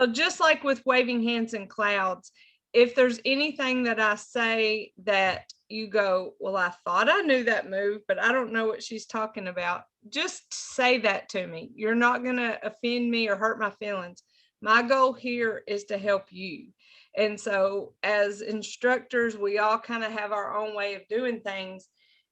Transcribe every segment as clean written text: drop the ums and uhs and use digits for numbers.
So just like with waving hands and clouds, if there's anything that I say that you go, well, I thought I knew that move, but I don't know what she's talking about, just say that to me. You're not going to offend me or hurt my feelings. My goal here is to help you. And so as instructors, we all kind of have our own way of doing things.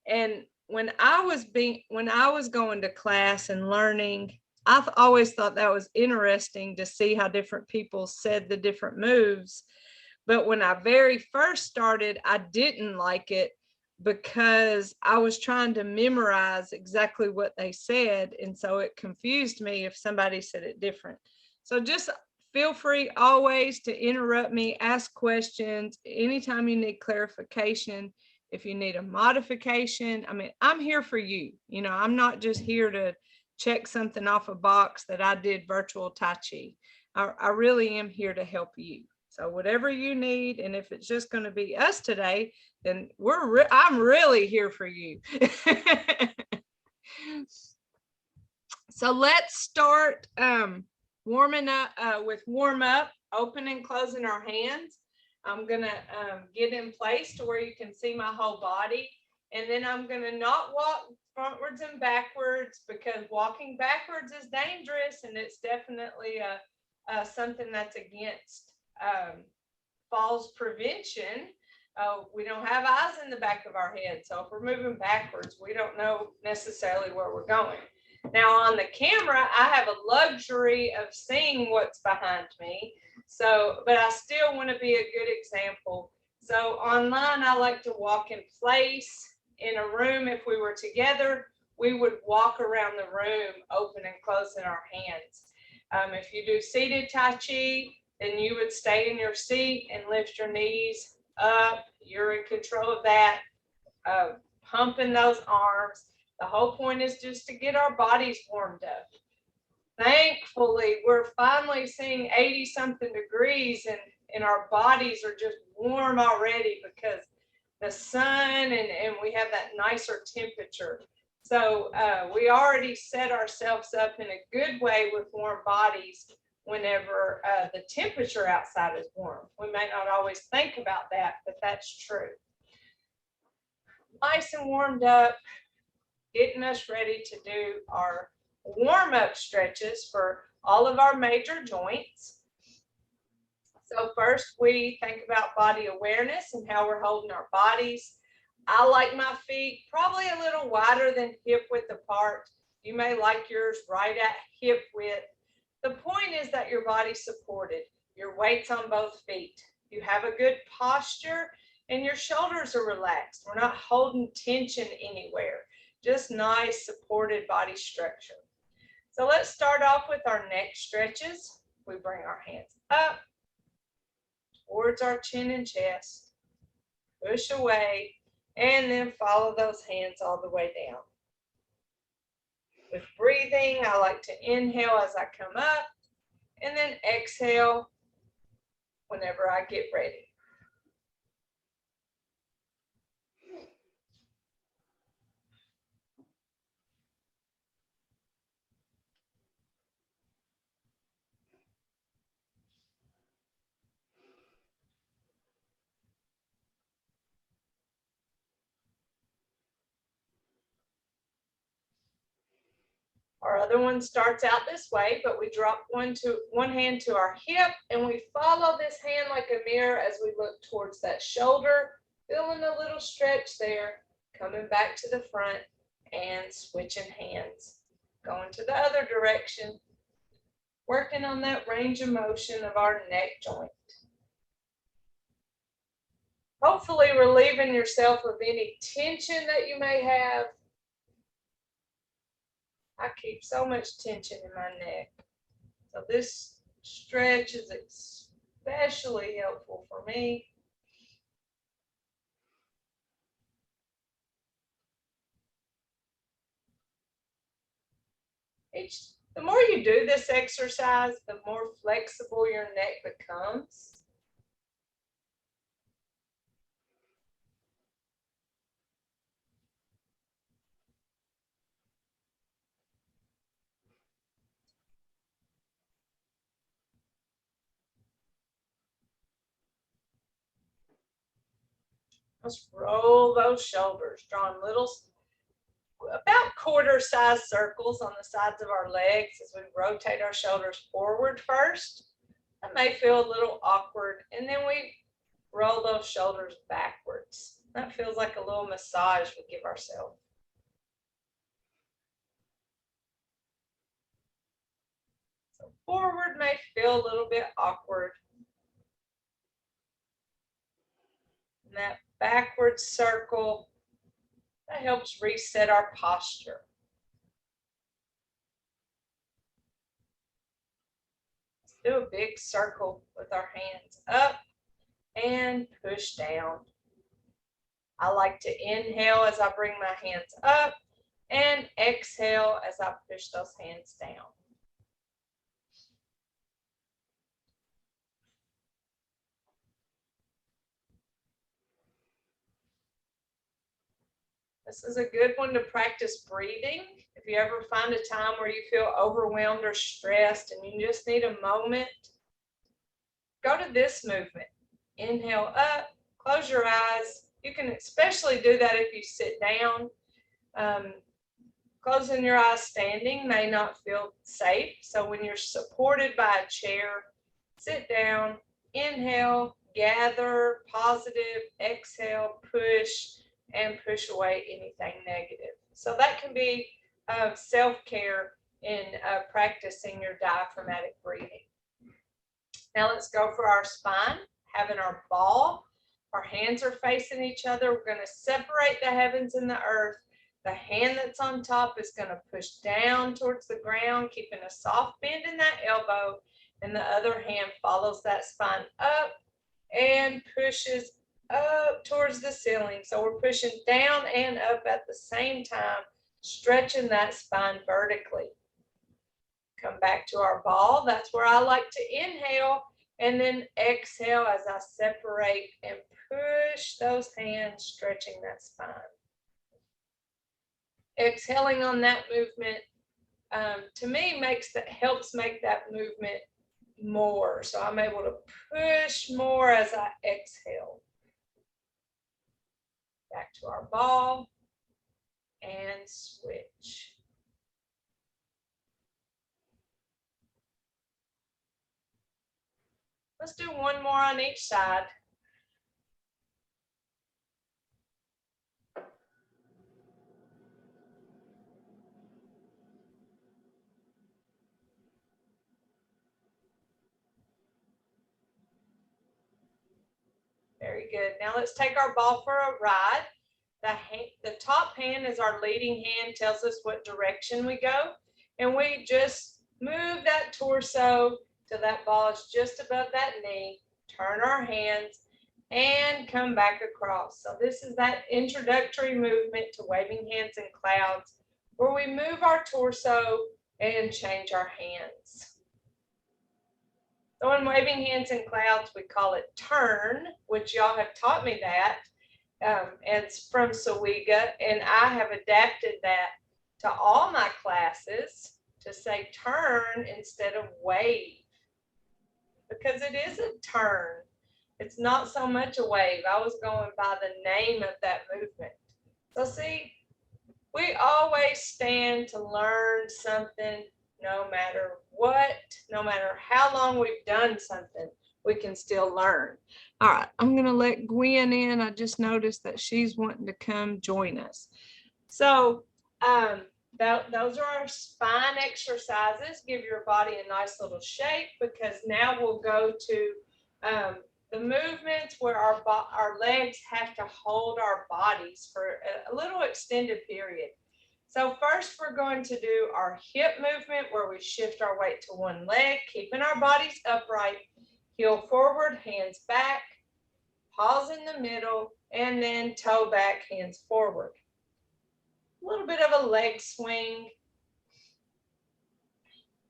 And when I was going to class and learning, I've always thought that was interesting to see how different people said the different moves. But when I very first started, I didn't like it because I was trying to memorize exactly what they said. And so it confused me if somebody said it different. So just feel free always to interrupt me, ask questions anytime you need clarification. If you need a modification, I mean, I'm here for you. You know, I'm not just here to check something off a box that I did virtual Tai Chi. I really am here to help you. So whatever you need, and if it's just going to be us today, then I'm really here for you. So let's start warming up with warm up, opening and closing our hands. I'm going to get in place to where you can see my whole body. And then I'm going to not walk frontwards and backwards, because walking backwards is dangerous, and it's definitely something that's against falls prevention. We don't have eyes in the back of our head, so if we're moving backwards, we don't know necessarily where we're going. Now on the camera, I have a luxury of seeing what's behind me, so but I still want to be a good example. So online, I like to walk in place. In a room, if we were together, we would walk around the room, open and closing our hands. If you do seated Tai Chi, then you would stay in your seat and lift your knees up. You're in control of that, pumping those arms. The whole point is just to get our bodies warmed up. Thankfully, we're finally seeing 80-something degrees, and our bodies are just warm already because the sun, and we have that nicer temperature. So we already set ourselves up in a good way with warm bodies whenever the temperature outside is warm. We may not always think about that, but that's true. Nice and warmed up, getting us ready to do our warm-up stretches for all of our major joints. So first, we think about body awareness and how we're holding our bodies. I like my feet probably a little wider than hip width apart. You may like yours right at hip width. The point is that your body's supported. Your weight's on both feet. You have a good posture and your shoulders are relaxed. We're not holding tension anywhere. Just nice supported body structure. So let's start off with our neck stretches. We bring our hands up towards our chin and chest, push away, and then follow those hands all the way down. With breathing, I like to inhale as I come up, and then exhale whenever I get ready. Our other one starts out this way, but we drop one hand to our hip, and we follow this hand like a mirror as we look towards that shoulder, feeling a little stretch there, coming back to the front and switching hands, going to the other direction, working on that range of motion of our neck joint. Hopefully relieving yourself of any tension that you may have. I keep so much tension in my neck. So this stretch is especially helpful for me. The more you do this exercise, the more flexible your neck becomes. Let's roll those shoulders, drawing little, about quarter-sized circles on the sides of our legs as we rotate our shoulders forward first. That may feel a little awkward, and then we roll those shoulders backwards. That feels like a little massage we give ourselves. So forward may feel a little bit awkward. And that backward circle, that helps reset our posture. Let's do a big circle with our hands up and push down. I like to inhale as I bring my hands up and exhale as I push those hands down. This is a good one to practice breathing. If you ever find a time where you feel overwhelmed or stressed and you just need a moment, go to this movement. Inhale up, close your eyes. You can especially do that if you sit down. Closing your eyes standing may not feel safe. So when you're supported by a chair, sit down, inhale, gather, positive, exhale, push, and push away anything negative. So that can be self-care in practicing your diaphragmatic breathing. Now let's go for our spine, having our ball. Our hands are facing each other. We're going to separate the heavens and the earth. The hand that's on top is going to push down towards the ground, keeping a soft bend in that elbow, and the other hand follows that spine up and pushes up towards the ceiling. So we're pushing down and up at the same time, stretching that spine vertically. Come back to our ball. That's where I like to inhale and then exhale as I separate and push those hands, stretching that spine. Exhaling on that movement, to me, helps make that movement more. So I'm able to push more as I exhale. Back to our ball and switch. Let's do one more on each side. Very good. Now let's take our ball for a ride. The top hand is our leading hand, tells us what direction we go. And we just move that torso till that ball is just above that knee. Turn our hands and come back across. So this is that introductory movement to waving hands in clouds, where we move our torso and change our hands. So in waving hands in clouds, we call it turn, which y'all have taught me that. It's from SOWEGA, and I have adapted that to all my classes to say turn instead of wave, because it is a turn. It's not so much a wave. I was going by the name of that movement. So see, we always stand to learn something, no matter what, no matter how long we've done something, we can still learn. All right, I'm going to let Gwen in. I just noticed that she's wanting to come join us. So those are our spine exercises. Give your body a nice little shake, because now we'll go to the movements where our legs have to hold our bodies for a little extended period. So first we're going to do our hip movement, where we shift our weight to one leg, keeping our bodies upright, heel forward, hands back, pause in the middle, and then toe back, hands forward. A little bit of a leg swing.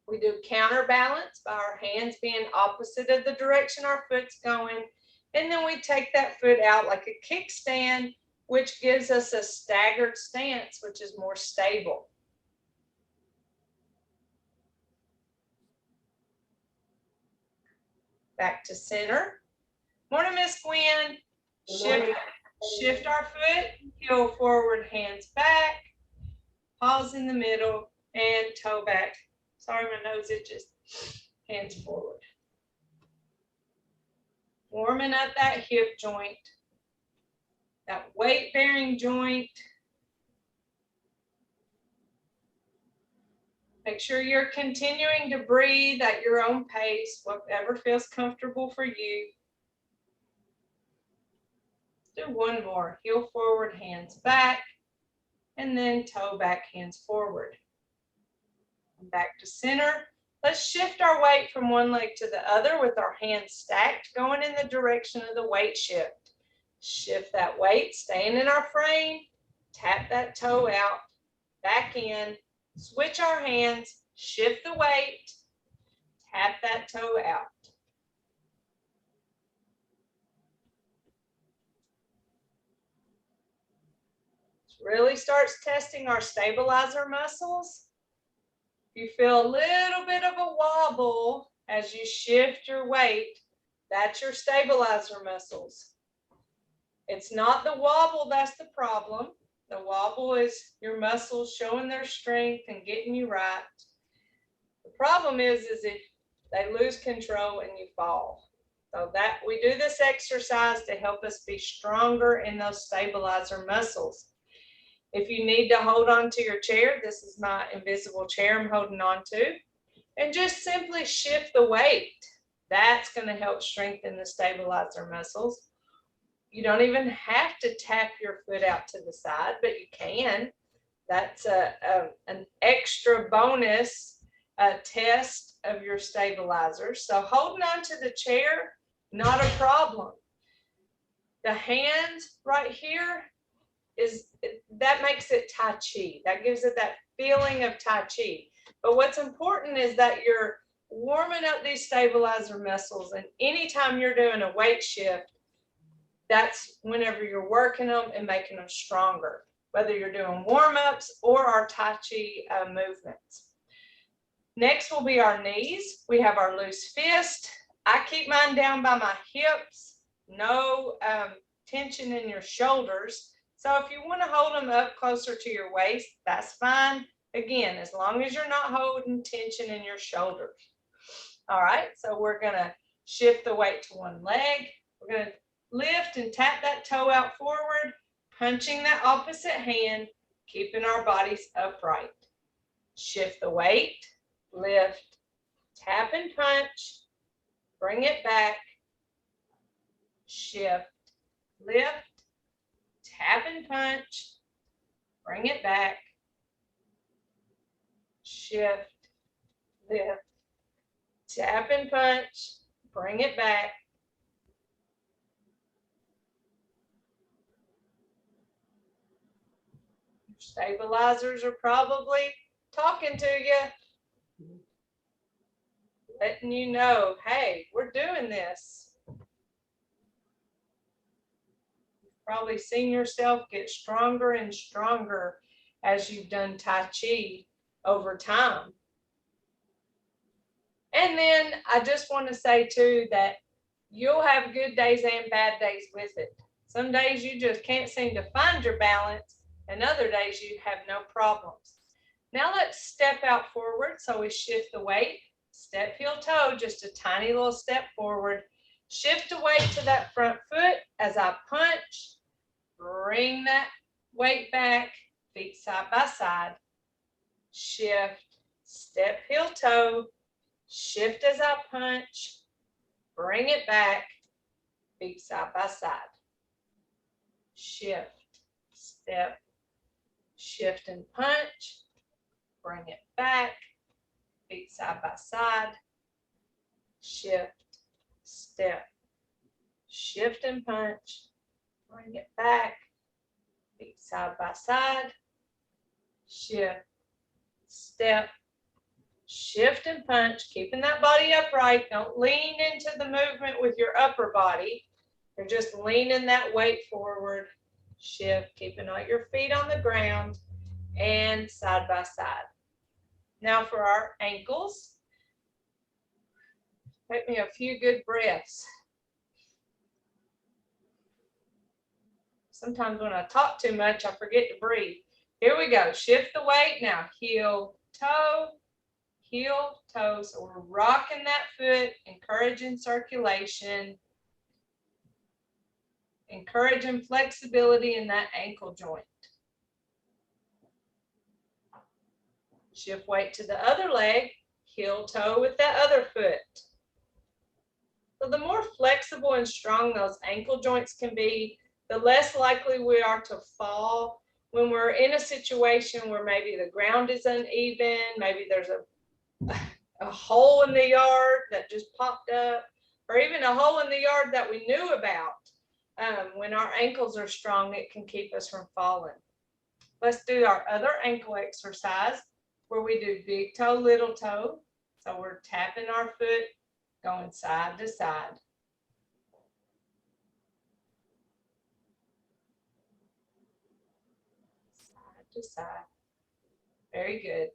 We do counterbalance by our hands being opposite of the direction our foot's going. And then we take that foot out like a kickstand, which gives us a staggered stance, which is more stable. Back to center. Morning, Miss Gwen. Shift our foot, heel forward, hands back, pause in the middle, and toe back. Sorry, my nose itches. Hands forward. Warming up that hip joint, that weight-bearing joint. Make sure you're continuing to breathe at your own pace, whatever feels comfortable for you. Do one more. Heel forward, hands back, and then toe back, hands forward. And back to center. Let's shift our weight from one leg to the other with our hands stacked, going in the direction of the weight shift. Shift that weight, staying in our frame. Tap that toe out, back in. Switch our hands, shift the weight, tap that toe out. Really starts testing our stabilizer muscles. If you feel a little bit of a wobble as you shift your weight, that's your stabilizer muscles. It's not the wobble that's the problem. The wobble is your muscles showing their strength and getting you right. The problem is if they lose control and you fall. So that we do this exercise to help us be stronger in those stabilizer muscles. If you need to hold on to your chair, this is my invisible chair I'm holding on to, and just simply shift the weight. That's going to help strengthen the stabilizer muscles. You don't even have to tap your foot out to the side, but you can. That's an extra bonus test of your stabilizer. So holding on to the chair, not a problem. The hand right here, that makes it Tai Chi. That gives it that feeling of Tai Chi. But what's important is that you're warming up these stabilizer muscles, and anytime you're doing a weight shift, that's whenever you're working them and making them stronger, whether you're doing warm-ups or our Tai Chi movements. Next will be our knees. We have our loose fist. I keep mine down by my hips, no tension in your shoulders. So if you want to hold them up closer to your waist, that's fine. Again, as long as you're not holding tension in your shoulders. All right, so we're going to shift the weight to one leg. We're going to lift and tap that toe out forward, punching that opposite hand, keeping our bodies upright. Shift the weight, lift, tap and punch, bring it back, shift, lift, tap and punch, bring it back, shift, lift, tap and punch, bring it back. Stabilizers are probably talking to you, letting you know, hey, we're doing this. Probably seen yourself get stronger and stronger as you've done Tai Chi over time. And then I just want to say too that you'll have good days and bad days with it. Some days you just can't seem to find your balance, and other days you have no problems. Now let's step out forward. So we shift the weight, step, heel, toe, just a tiny little step forward. Shift the weight to that front foot as I punch. Bring that weight back, feet side by side. Shift, step, heel, toe. Shift as I punch. Bring it back, feet side by side. Shift, step, shift and punch. Bring it back, feet side by side. Shift, step, shift and punch. Bring it back, feet side by side, shift, step, shift and punch, keeping that body upright. Don't lean into the movement with your upper body. You're just leaning that weight forward, shift, keeping all your feet on the ground and side by side. Now for our ankles, take me a few good breaths. Sometimes when I talk too much, I forget to breathe. Here we go. Shift the weight. Now heel, toe, heel, toe. So we're rocking that foot, encouraging circulation, encouraging flexibility in that ankle joint. Shift weight to the other leg, heel, toe with that other foot. So the more flexible and strong those ankle joints can be, the less likely we are to fall when we're in a situation where maybe the ground is uneven, maybe there's a hole in the yard that just popped up, or even a hole in the yard that we knew about. When our ankles are strong, it can keep us from falling. Let's do our other ankle exercise where we do big toe, little toe. So we're tapping our foot, going side to side. Side to side. Very good.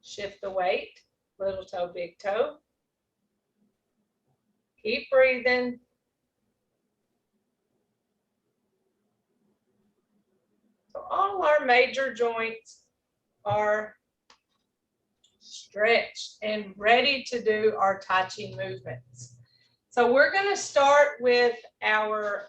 Shift the weight, little toe, big toe. Keep breathing. So all our major joints are stretched and ready to do our Tai Chi movements. So we're going to start with our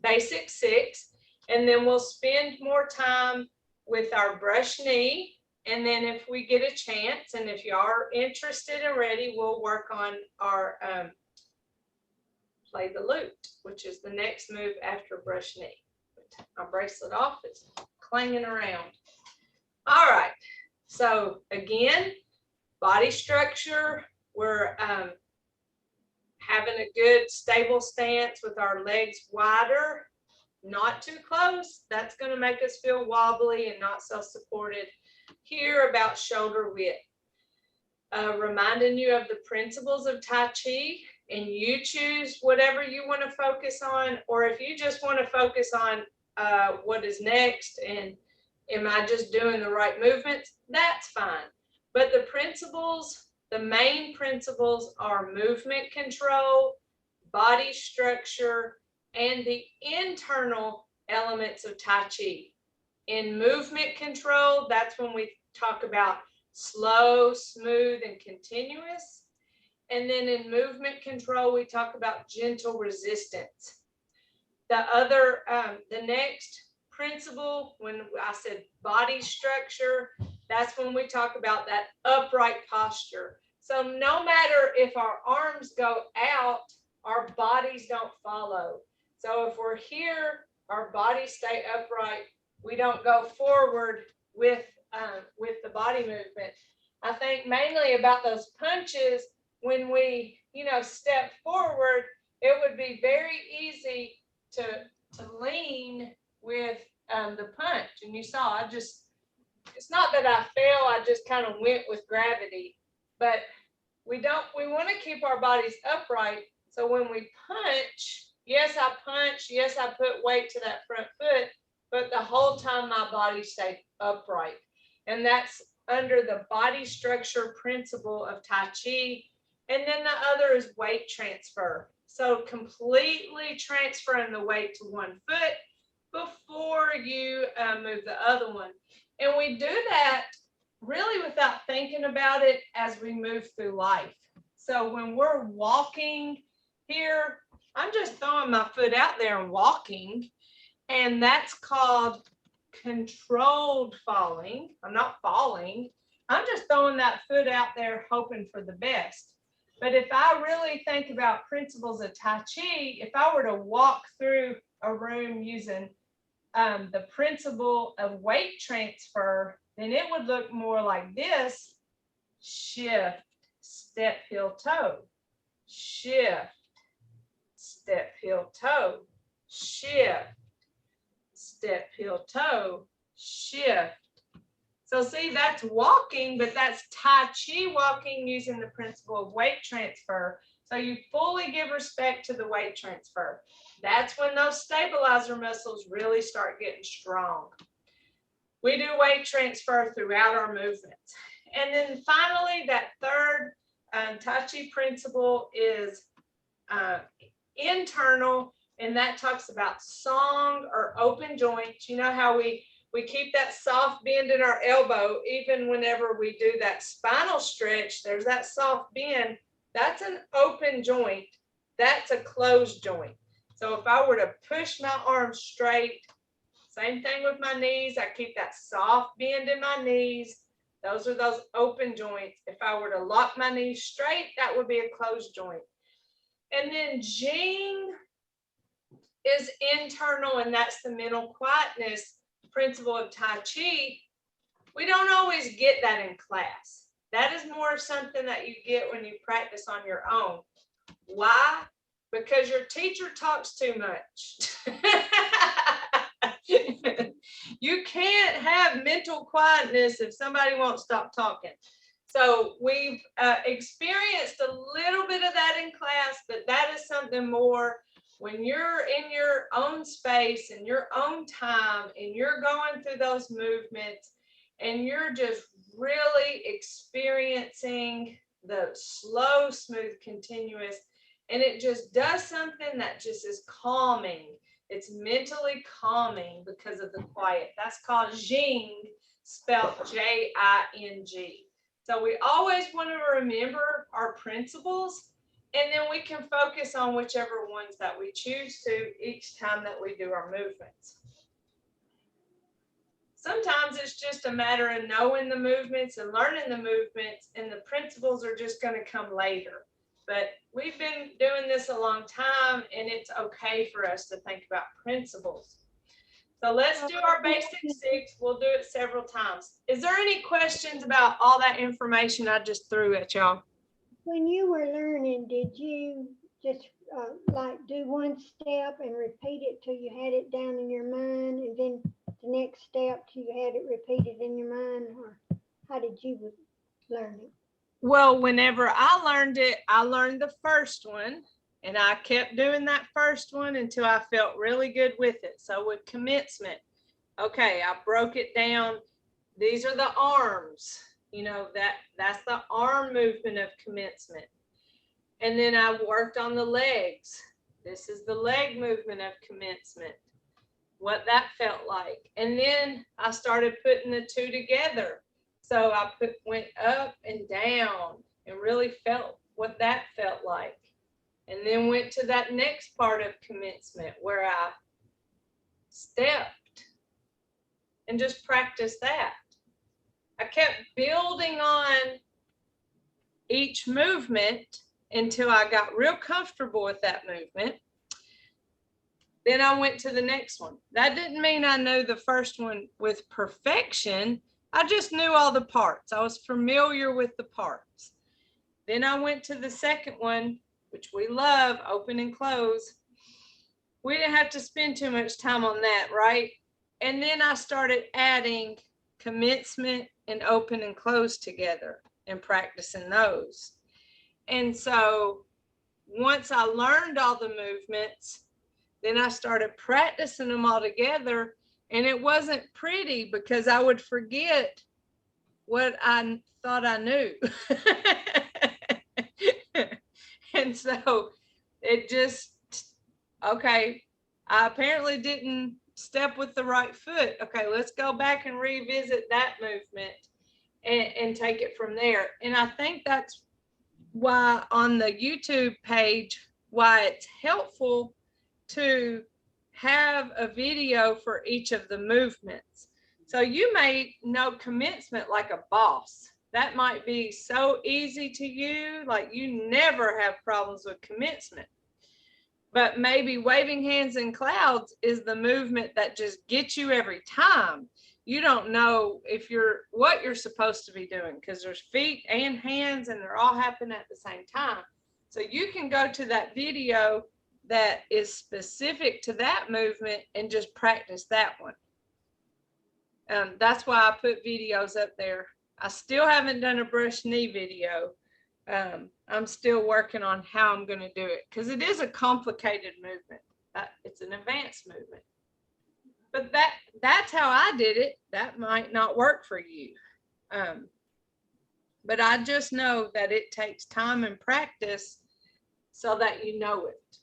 basic 6, and then we'll spend more time with our brush knee. And then if we get a chance, and if you are interested and ready, we'll work on our play the lute, which is the next move after brush knee. Take my bracelet off, it's clanging around. All right, so again, body structure, we're having a good stable stance with our legs wider, not too close. That's going to make us feel wobbly and not self-supported. Here about shoulder width. Reminding you of the principles of Tai Chi, and you choose whatever you want to focus on, or if you just want to focus on what is next and am I just doing the right movements, that's fine. But the principles, the main principles are movement control, body structure, and the internal elements of Tai Chi. In movement control, that's when we talk about slow, smooth, and continuous. And then in movement control, we talk about gentle resistance. The next principle, when I said body structure, that's when we talk about that upright posture. So no matter if our arms go out, our bodies don't follow. So if we're here, our bodies stay upright. We don't go forward with the body movement. I think mainly about those punches, when we, step forward, it would be very easy to lean with the punch. And you saw, it's not that I fell, I just kind of went with gravity. But we want to keep our bodies upright. So when we punch, yes, I put weight to that front foot, but the whole time my body stayed upright. And that's under the body structure principle of Tai Chi. And then the other is weight transfer. So completely transferring the weight to one foot before you move the other one. And we do that really without thinking about it as we move through life. So when we're walking here, I'm just throwing my foot out there and walking. And that's called controlled falling. I'm not falling. I'm just throwing that foot out there hoping for the best. But if I really think about principles of Tai Chi, if I were to walk through a room using the principle of weight transfer, then it would look more like this. Shift, step, heel, toe. Shift, step, heel, toe. Shift, step, heel, toe. Shift. So see, that's walking, but that's Tai Chi walking using the principle of weight transfer. So you fully give respect to the weight transfer. That's when those stabilizer muscles really start getting strong. We do weight transfer throughout our movements. And then finally, that third Tai Chi principle is internal, and that talks about song or open joints. You know how we keep that soft bend in our elbow, even whenever we do that spinal stretch, there's that soft bend. That's an open joint. That's a closed joint. So if I were to push my arms straight, same thing with my knees. I keep that soft bend in my knees. Those are those open joints. If I were to lock my knees straight, that would be a closed joint. And then Jing is internal, and that's the mental quietness principle of Tai Chi. We don't always get that in class. That is more something that you get when you practice on your own. Why? Because your teacher talks too much. You can't have mental quietness if somebody won't stop talking. So we've experienced a little bit of that in class, but that is something more when you're in your own space and your own time and you're going through those movements and you're just really experiencing the slow, smooth, continuous, and it just does something that just is calming. It's mentally calming because of the quiet. That's called Jing, spelled J-I-N-G. So we always want to remember our principles, and then we can focus on whichever ones that we choose to each time that we do our movements. Sometimes it's just a matter of knowing the movements and learning the movements, and the principles are just going to come later. But we've been doing this a long time, and it's okay for us to think about principles. So let's do our basic 6. We'll do it several times. Is there any questions about all that information I just threw at y'all? When you were learning, did you just like do one step and repeat it till you had it down in your mind, and then the next step till you had it repeated in your mind, or how did you learn it? Well, whenever I learned it, I learned the first one, and I kept doing that first one until I felt really good with it. So with commencement, okay, I broke it down. These are the arms, you know, that's the arm movement of commencement. And then I worked on the legs. This is the leg movement of commencement, what that felt like. And then I started putting the two together. So I went up and down and really felt what that felt like. And then went to that next part of commencement where I stepped and just practiced that. I kept building on each movement until I got real comfortable with that movement. Then I went to the next one. That didn't mean I knew the first one with perfection. I just knew all the parts. I was familiar with the parts. Then I went to the second one, which we love, open and close. We didn't have to spend too much time on that, right? And then I started adding commencement and open and close together and practicing those. And so once I learned all the movements, then I started practicing them all together, and it wasn't pretty because I would forget what I thought I knew. And so it just, okay, I apparently didn't step with the right foot. Okay, let's go back and revisit that movement and take it from there. And I think that's why on the YouTube page, why it's helpful to have a video for each of the movements. So you may know commencement like a boss. That might be so easy to you, like you never have problems with commencement. But maybe waving hands in clouds is the movement that just gets you every time. You don't know what you're supposed to be doing because there's feet and hands and they're all happening at the same time. So you can go to that video that is specific to that movement and just practice that one. That's why I put videos up there. I still haven't done a brush knee video. I'm still working on how I'm going to do it because it is a complicated movement. It's an advanced movement. But that's how I did it. That might not work for you. But I just know that it takes time and practice so that you know it.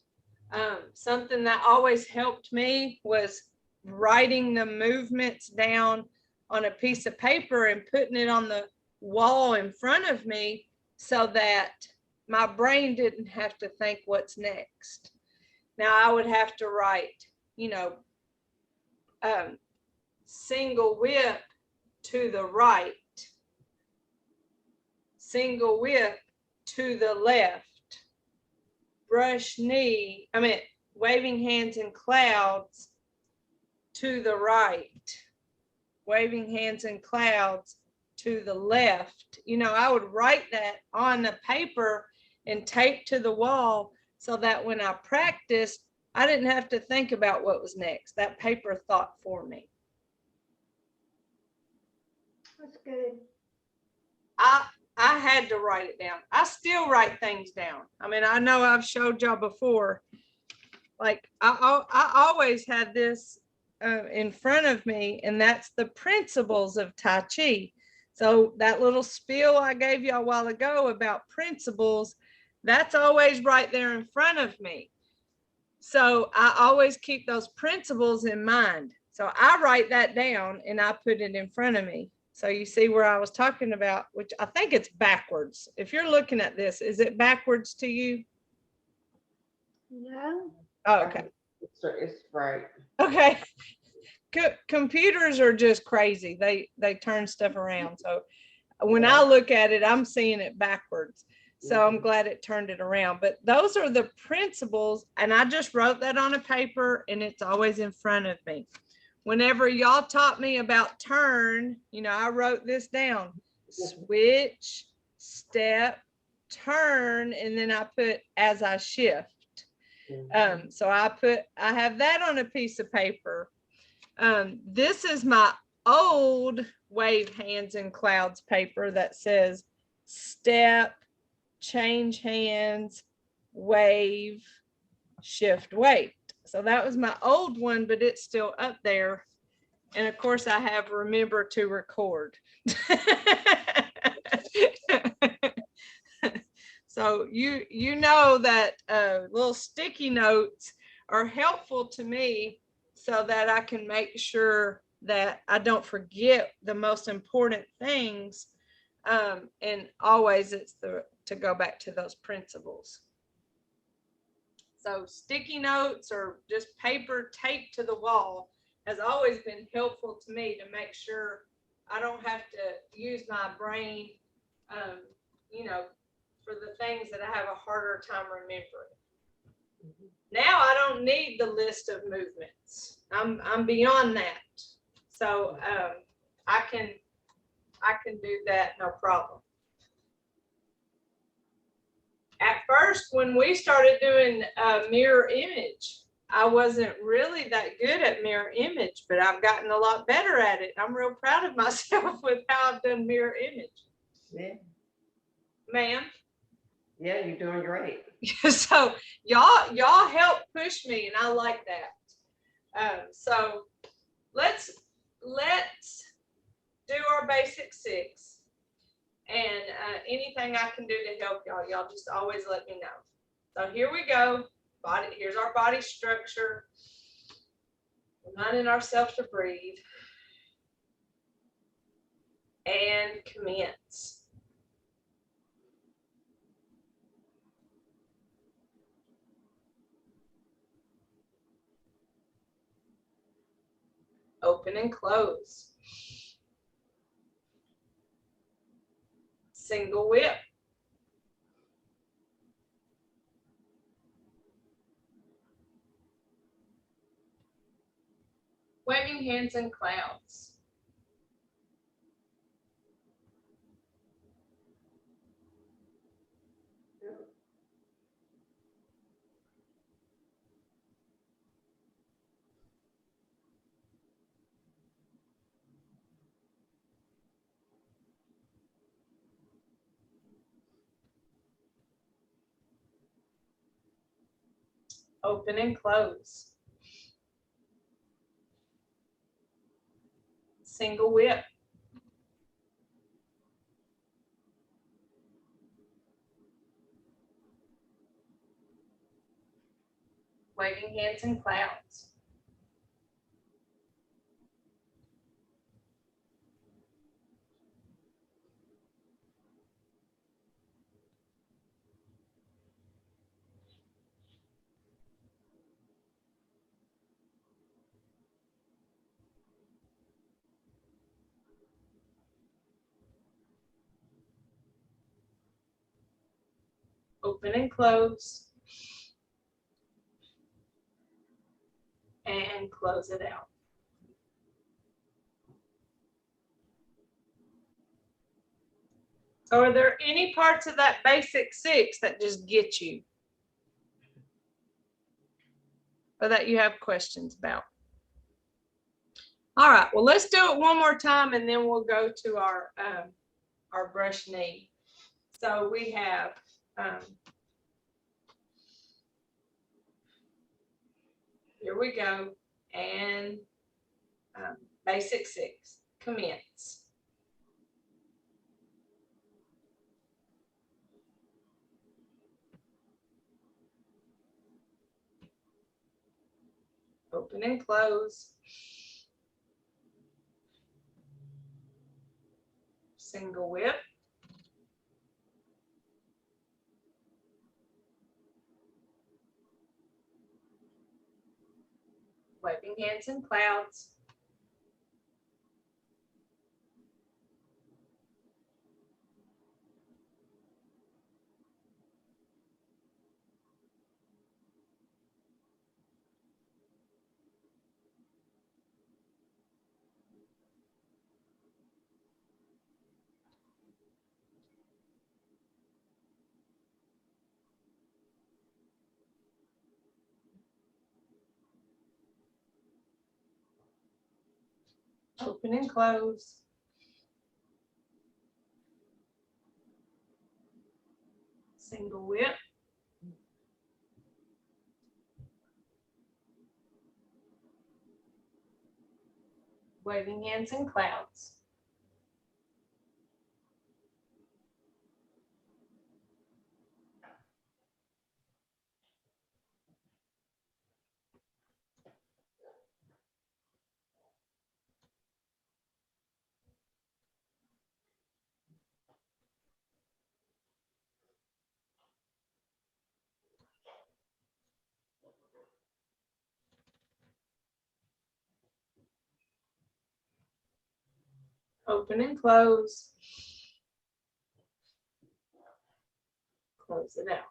Something that always helped me was writing the movements down on a piece of paper and putting it on the wall in front of me so that my brain didn't have to think what's next. Now I would have to write, you know, single whip to the right, single whip to the left, brush knee, waving hands in clouds to the right, waving hands in clouds to the left. You know, I would write that on the paper and tape to the wall so that when I practiced, I didn't have to think about what was next. That paper thought for me. That's good. I had to write it down. I still write things down. I mean, I know I've showed y'all before. Like I always had this in front of me, and that's the principles of Tai Chi. So that little spiel I gave you a while ago about principles, that's always right there in front of me. So I always keep those principles in mind. So I write that down and I put it in front of me. So you see where I was talking about, which I think it's backwards. If you're looking at this, is it backwards to you? No. Oh, okay. It's right. Okay. Computers are just crazy. They turn stuff around. So when I look at it, I'm seeing it backwards. So I'm glad it turned it around. But those are the principles. And I just wrote that on a paper and it's always in front of me. Whenever y'all taught me about turn, you know, I wrote this down. Switch, step, turn, and then I put as I shift. So I have that on a piece of paper. This is my old wave hands in clouds paper that says step, change hands, wave, shift, wait. So that was my old one, but it's still up there. And of course I have remember to record. So you know that little sticky notes are helpful to me so that I can make sure that I don't forget the most important things. And always it's to go back to those principles. So sticky notes or just paper taped to the wall has always been helpful to me to make sure I don't have to use my brain, you know, for the things that I have a harder time remembering. Now I don't need the list of movements. I'm beyond that. So I can do that no problem. At first, when we started doing mirror image, I wasn't really that good at mirror image, but I've gotten a lot better at it. I'm real proud of myself with how I've done mirror image. Yeah. Ma'am? Yeah, you're doing great. So y'all help push me, and I like that. So let's do our basic 6. And anything I can do to help y'all just always let me know. So here we go. Here's our body structure. Reminding ourselves to breathe. And commence. Open and close. Single whip. Waving hands in clouds. Open and close. Single whip. Waving hands in clouds. Open and close. And close it out. So are there any parts of that basic 6 that just get you? Or that you have questions about? All right, well, let's do it one more time and then we'll go to our brush knee. So we have here we go, and basic 6, commence. Open and close. Single whip. Waving hands in clouds. Open and close. Single whip. Waving hands in clouds. Open and close. Close it out.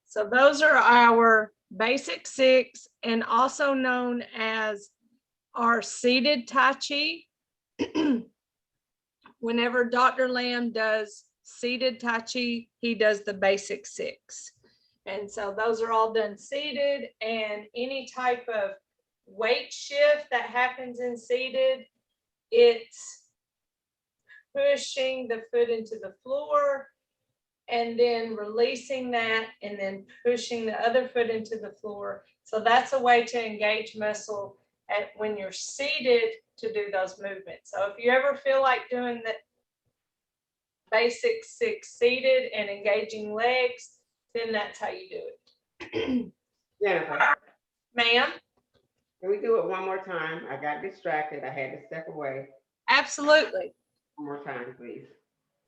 So those are our basic 6, and also known as our seated Tai Chi. Whenever Dr. Lamb does seated Tai Chi, he does the basic 6. And so those are all done seated, and any type of weight shift that happens in seated, it's pushing the foot into the floor and then releasing that and then pushing the other foot into the floor. So that's a way to engage muscle when you're seated to do those movements. So if you ever feel like doing the basic 6 seated and engaging legs, then that's how you do it. Jennifer, Ma'am? can we do it one more time? I got distracted. I had to step away. Absolutely. One more time, please.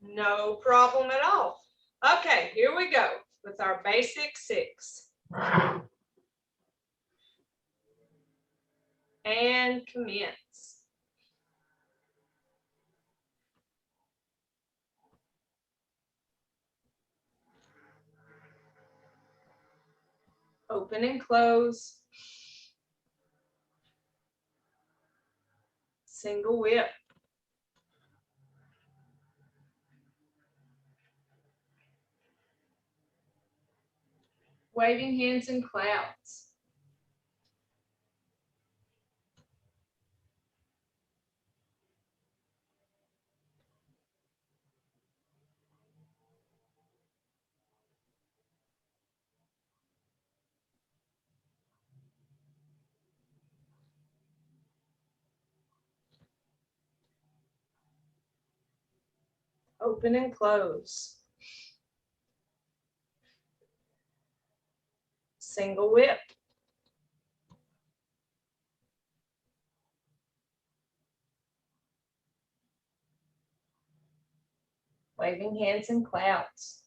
No problem at all. Okay, here we go with our basic 6. And commence. Open and close. Single whip. Waving hands in clouds. Open and close. single whip. Waving hands in clouds.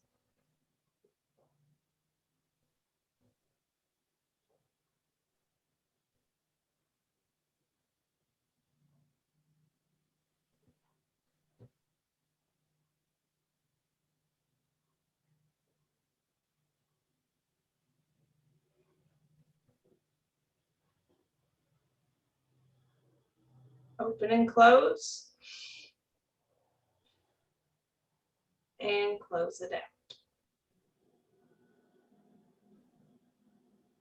Open and close. And close it out.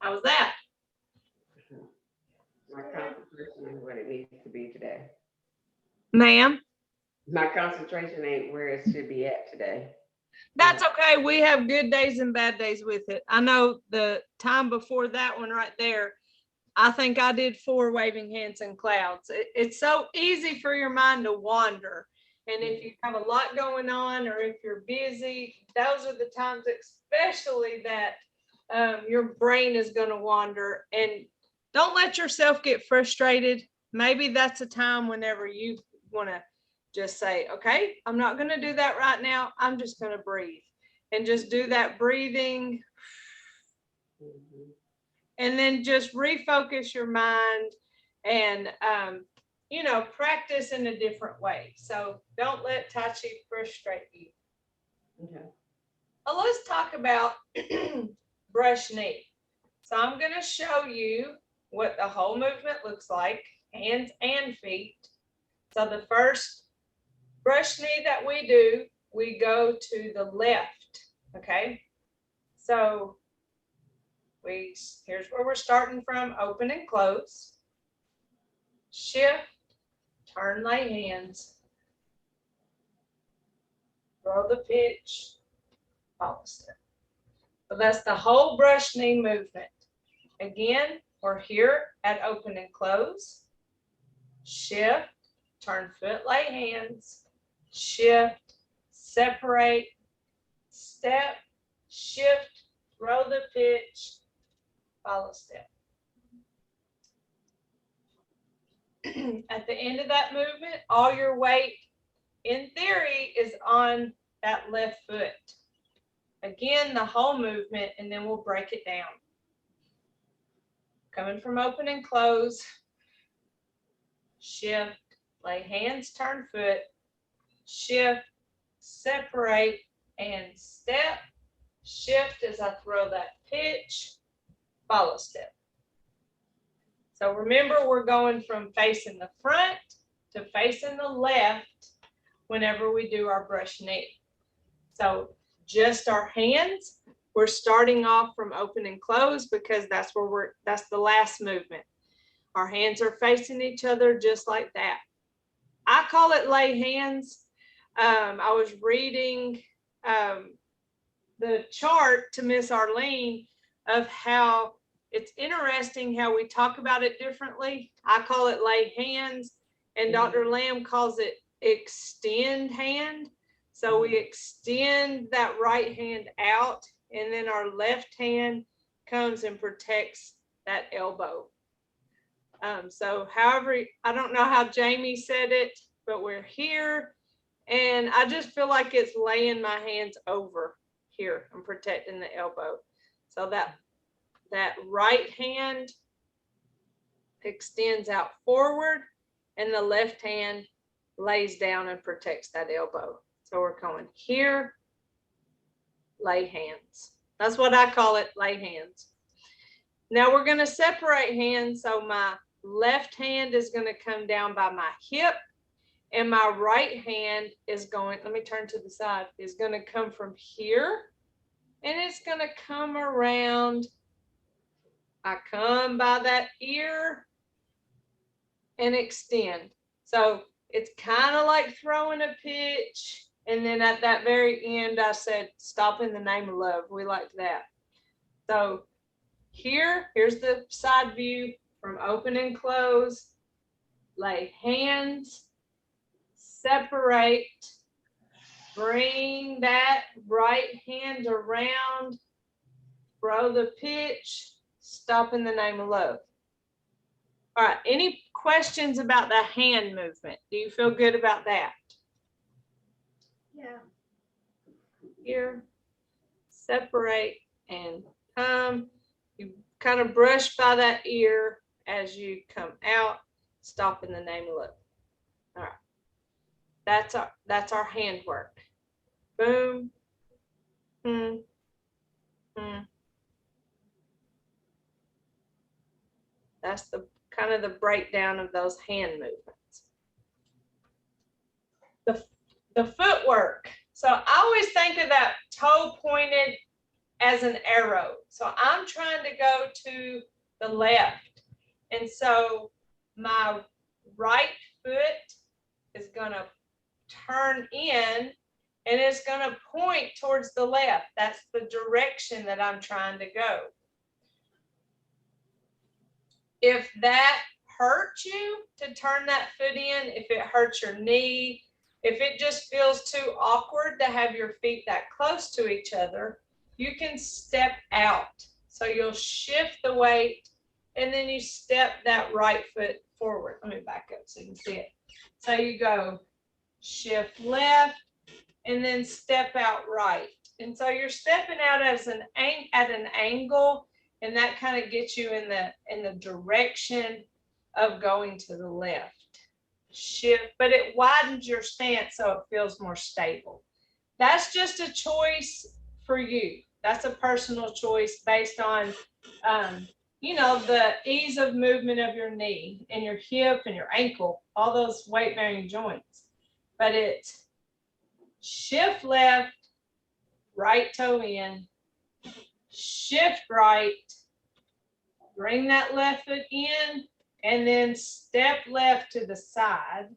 How was that? My concentration is what it needs to be today. Ma'am? My concentration ain't where it should be at today. That's okay. We have good days and bad days with it. I know the time before that one right there, I think I did 4 waving hands in clouds. It's so easy for your mind to wander. And if you have a lot going on or if you're busy, those are the times especially that your brain is going to wander. And don't let yourself get frustrated. Maybe that's a time whenever you want to just say, okay, I'm not going to do that right now. I'm just going to breathe and just do that breathing. Mhm. And then just refocus your mind and, practice in a different way. So don't let Tai Chi frustrate you. Okay. Well, let's talk about brush knee. So I'm going to show you what the whole movement looks like, hands and feet. So the first brush knee that we do, we go to the left, okay? So here's where we're starting from, open and close. Shift, turn, lay hands. Throw the pitch, follow step. So that's the whole brush knee movement. Again, we're here at open and close. Shift, turn foot, lay hands. Shift, separate, step, shift, throw the pitch, follow step. At the end of that movement, all your weight, in theory, is on that left foot. Again, the whole movement, and then we'll break it down. Coming from open and close, shift, lay hands, turn foot, shift, separate, and step. Shift as I throw that pitch, follow step. So remember, we're going from facing the front to facing the left whenever we do our brush knee. So just our hands, we're starting off from open and close because that's the last movement. Our hands are facing each other just like that. I call it lay hands. I was reading the chart to Miss Arlene of how it's interesting how we talk about it differently. I call it lay hands, and Dr. Lamb calls it extend hand. So we extend that right hand out, and then our left hand comes and protects that elbow. So however, I don't know how Jamie said it, but we're here, and I just feel like it's laying my hands over here and protecting the elbow. So that right hand extends out forward, and the left hand lays down and protects that elbow. So we're going here, lay hands. That's what I call it, lay hands. Now we're going to separate hands. So my left hand is going to come down by my hip, and my right hand is going, let me turn to the side, is going to come from here, and it's going to come around. I come by that ear and extend. So it's kind of like throwing a pitch. And then at that very end, I said, stop in the name of love. We like that. So here's the side view from open and close. Lay hands, separate, bring that right hand around, throw the pitch, stop in the name of love. All right, any questions about the hand movement? Do you feel good about that? Yeah. Here, separate and come. You kind of brush by that ear as you come out, stop in the name of love. All right, that's our hand work. Boom, hmm, hmm. That's the kind of the breakdown of those hand movements. The footwork. So I always think of that toe pointed as an arrow. So I'm trying to go to the left. And so my right foot is going to turn in and it's going to point towards the left. That's the direction that I'm trying to go. If that hurts you to turn that foot in, if it hurts your knee, if it just feels too awkward to have your feet that close to each other, you can step out. So you'll shift the weight and then you step that right foot forward. Let me back up so you can see it. So you go shift left and then step out right. And so you're stepping out as at an angle, and that kind of gets you in the direction of going to the left. Shift, but it widens your stance so it feels more stable. That's just a choice for you. That's a personal choice based on you know, the ease of movement of your knee and your hip and your ankle, all those weight bearing joints. But it's shift left, right toe in, shift right, bring that left foot in, and then step left to the side,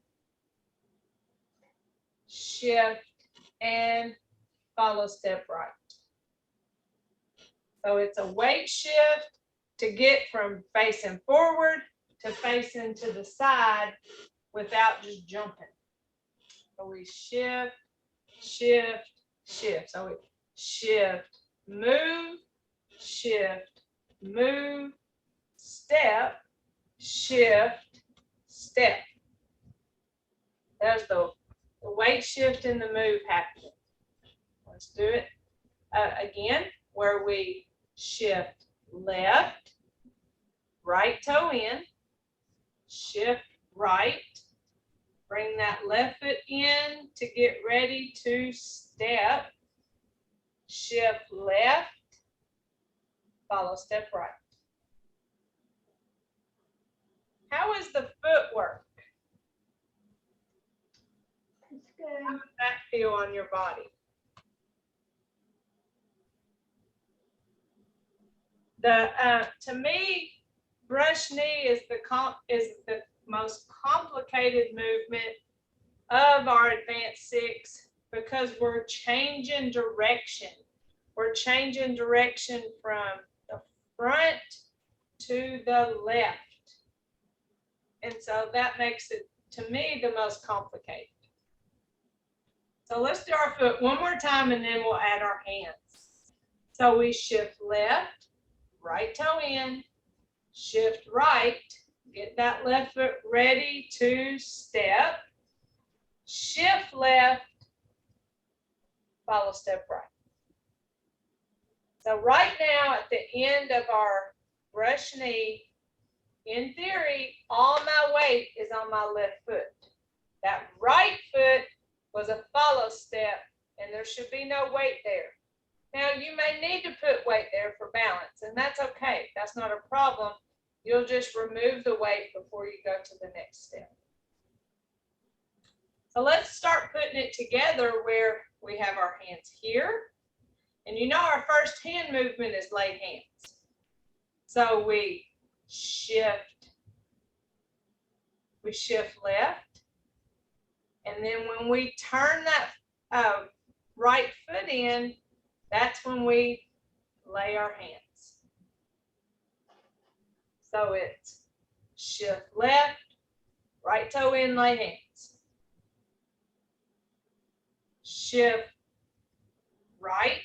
shift, and follow step right. So it's a weight shift to get from facing forward to facing to the side without just jumping. So we shift, shift, shift. So we shift, move, shift, move, step, shift, step. There's the weight shift and the move happening. Let's do it again, where we shift left, right toe in, shift right, bring that left foot in to get ready to step, shift left, follow step right. How is the footwork? It's good. How does that feel on your body? To me, brush knee is the most complicated movement of our advanced six because we're changing direction. We're changing direction from the front to the left. And so that makes it, to me, the most complicated. So let's do our foot one more time and then we'll add our hands. So we shift left, right toe in, shift right, get that left foot ready to step, shift left, follow step right. So right now at the end of our brush knee, in theory, all my weight is on my left foot. That right foot was a follow step and there should be no weight there. Now you may need to put weight there for balance and that's okay. That's not a problem. You'll just remove the weight before you go to the next step. So let's start putting it together where we have our hands here. And you know our first hand movement is lay hands. So we shift left. And then when we turn that right foot in, that's when we lay our hands. So it's shift left, right toe in, lay hands. Shift right,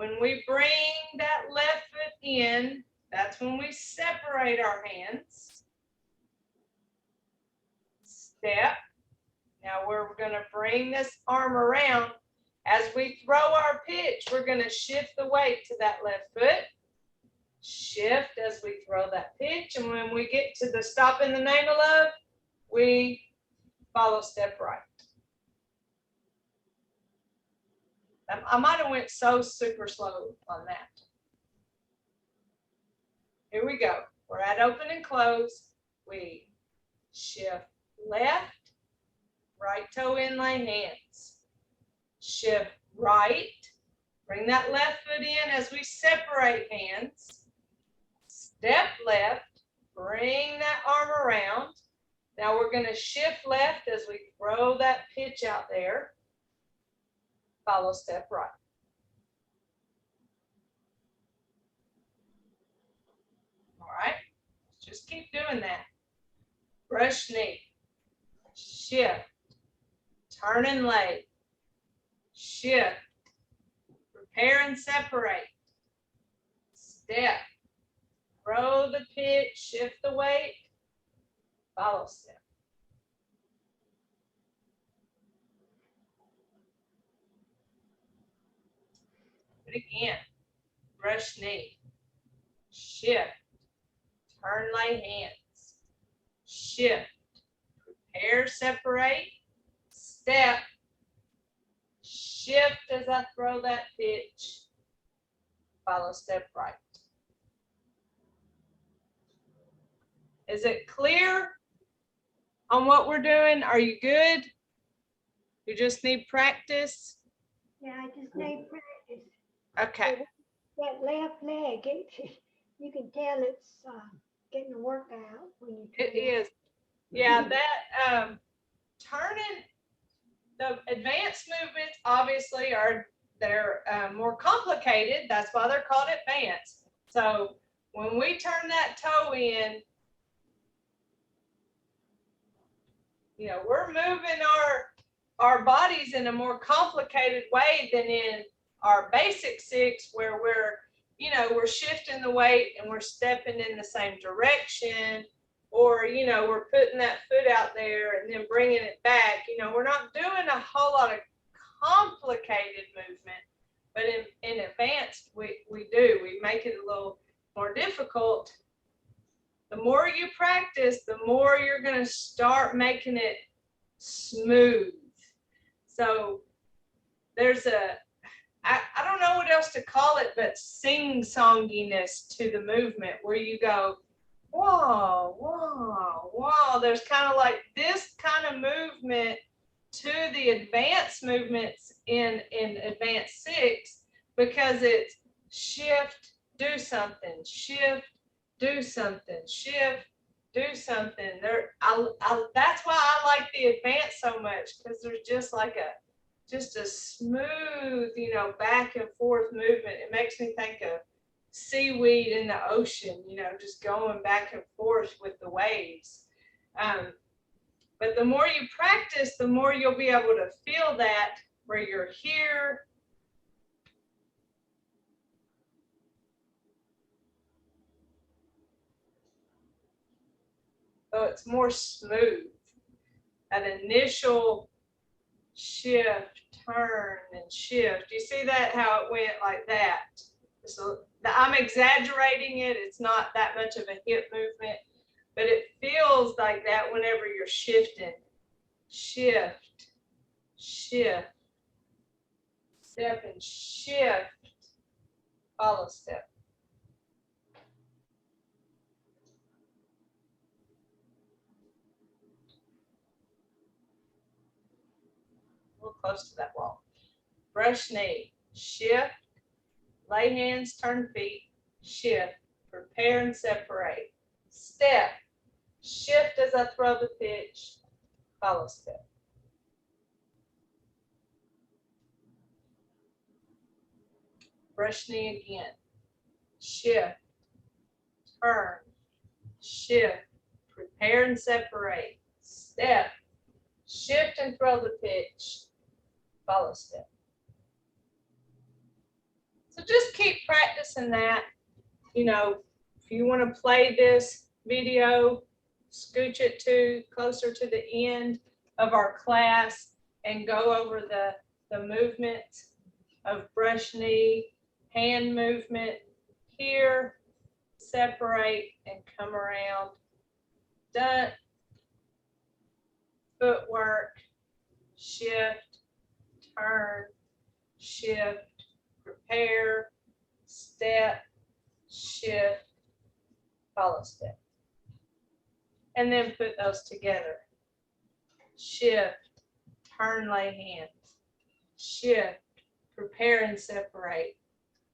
When we bring that left foot in, that's when we separate our hands. Step. Now we're going to bring this arm around. As we throw our pitch, we're going to shift the weight to that left foot. Shift as we throw that pitch. And when we get to the stop in the name of love, we follow step right. I might have went so super slow on that. Here we go. We're at open and close. We shift left, right toe in, lay hands. Shift right. Bring that left foot in as we separate hands. Step left. Bring that arm around. Now we're going to shift left as we throw that pitch out there. Follow step right. All right, just keep doing that. Brush knee, shift, turn and lay, shift, prepare and separate, step, throw the pitch, shift the weight, follow step. Do it again. Brush knee, shift, turn, lay hands, shift, prepare, separate, step, shift as I throw that pitch, follow step right. Is it clear on what we're doing? Are you good? You just need practice? Yeah, I just need practice. Okay. That left leg, you can tell it's getting a workout when you It is. Yeah, that turning, the advanced movements obviously they're more complicated. That's why they're called advanced. So when we turn that toe in, you know, we're moving our bodies in a more complicated way than in our basic six, where we're shifting the weight and we're stepping in the same direction, or, we're putting that foot out there and then bringing it back. We're not doing a whole lot of complicated movement, but in advanced, we do. We make it a little more difficult. The more you practice, the more you're going to start making it smooth. So there's I don't know what else to call it, but sing-songiness to the movement, where you go, whoa, whoa, whoa. There's kind of like this kind of movement to the advanced movements in advanced six, because it's shift, do something, shift, do something, shift, do something. That's why I like the advanced so much, because there's just like a smooth, back and forth movement. It makes me think of seaweed in the ocean, just going back and forth with the waves. But the more you practice, the more you'll be able to feel that, where you're here. So it's more smooth. That initial shift, turn, and shift. You see that, how it went like that? So I'm exaggerating it. It's not that much of a hip movement, but it feels like that whenever you're shifting. Shift, shift, step and shift, follow step. A little close to that wall. Brush knee, shift, lay hands, turn feet, shift, prepare and separate, step, shift as I throw the pitch, follow step. Brush knee again, shift, turn, shift, prepare and separate, step, shift and throw the pitch, follow step. It's So just keep practicing that. You know, if you want to play this video, scooch it to closer to the end of our class and go over the movement of brush knee, hand movement here, separate and come around. Done. Footwork, shift, turn, shift, prepare, step, shift, follow step. And then put those together. Shift, turn, lay hands. Shift, prepare and separate.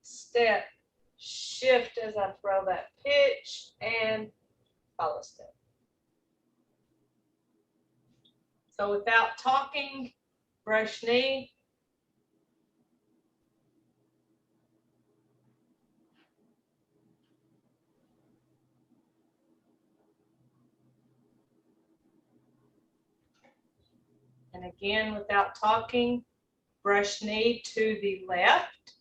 Step, shift as I throw that pitch, and follow step. So without talking, brush knee. And again, without talking, brush knee to the left.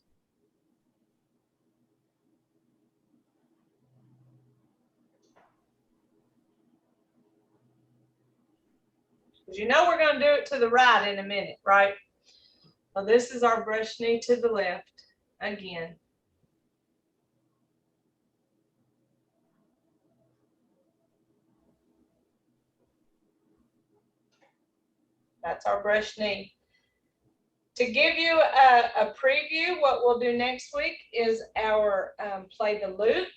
Because you know we're going to do it to the right in a minute, right? Well, this is our brush knee to the left again. That's our brush knee. To give you a preview, what we'll do next week is our play the lute.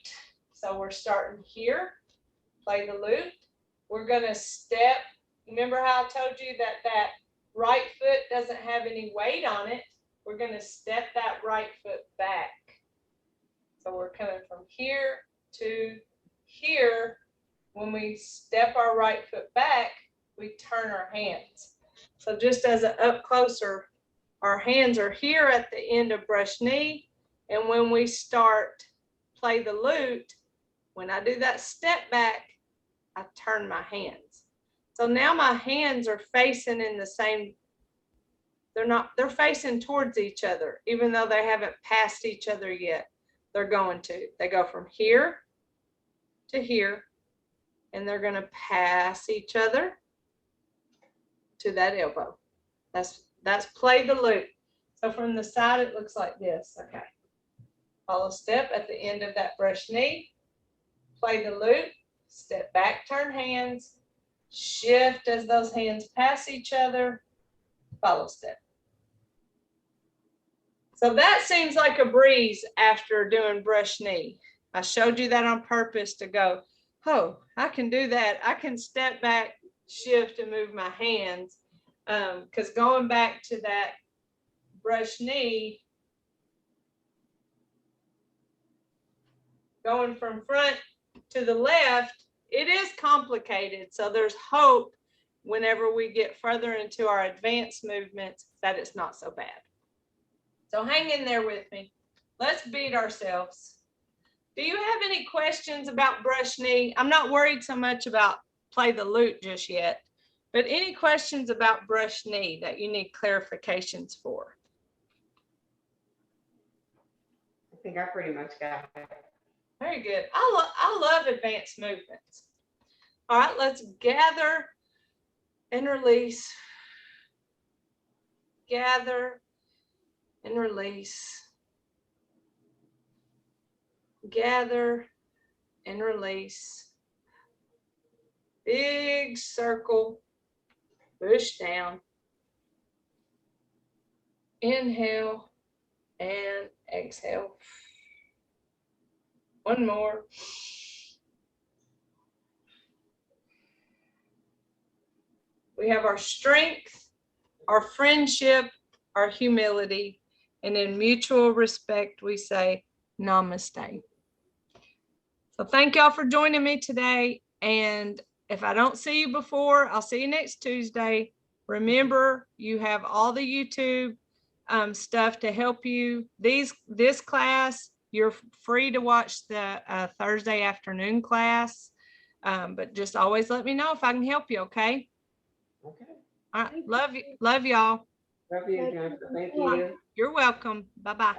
So we're starting here, play the lute. We're going to step. Remember how I told you that that right foot doesn't have any weight on it? We're going to step that right foot back. So we're coming from here to here. When we step our right foot back, we turn our hands. So just as an up closer, our hands are here at the end of brush knee. And when we start play the lute, when I do that step back, I turn my hands. So now my hands are facing in the same, they're facing towards each other, even though they haven't passed each other yet. They're going to. They go from here to here, and they're going to pass each other to that elbow. That's play the lute. So from the side, it looks like this. Okay. Follow step at the end of that brush knee. Play the lute. Step back, turn hands. Shift as those hands pass each other. Follow step. So that seems like a breeze after doing brush knee. I showed you that on purpose to go, oh, I can do that. I can step back, shift, and move my hands. Because going back to that brush knee, going from front to the left, it is complicated. So there's hope whenever we get further into our advanced movements that it's not so bad. So hang in there with me. Let's beat ourselves. Do you have any questions about brush knee? I'm not worried so much about play the lute just yet, but any questions about brush knee that you need clarifications for? I think I pretty much got it. Very good. I love advanced movements. All right, let's gather and release. Gather and release. Gather and release. Big circle. Push down. Inhale and exhale. One more. We have our strength, our friendship, our humility, and in mutual respect, we say namaste. So thank y'all for joining me today. And if I don't see you before, I'll see you next Tuesday. Remember, you have all the YouTube stuff to help you. This class, you're free to watch the Thursday afternoon class, but just always let me know if I can help you, okay? Okay. All right. Love you. Love y'all. Love you, Jennifer. Thank you. You're welcome. Bye-bye.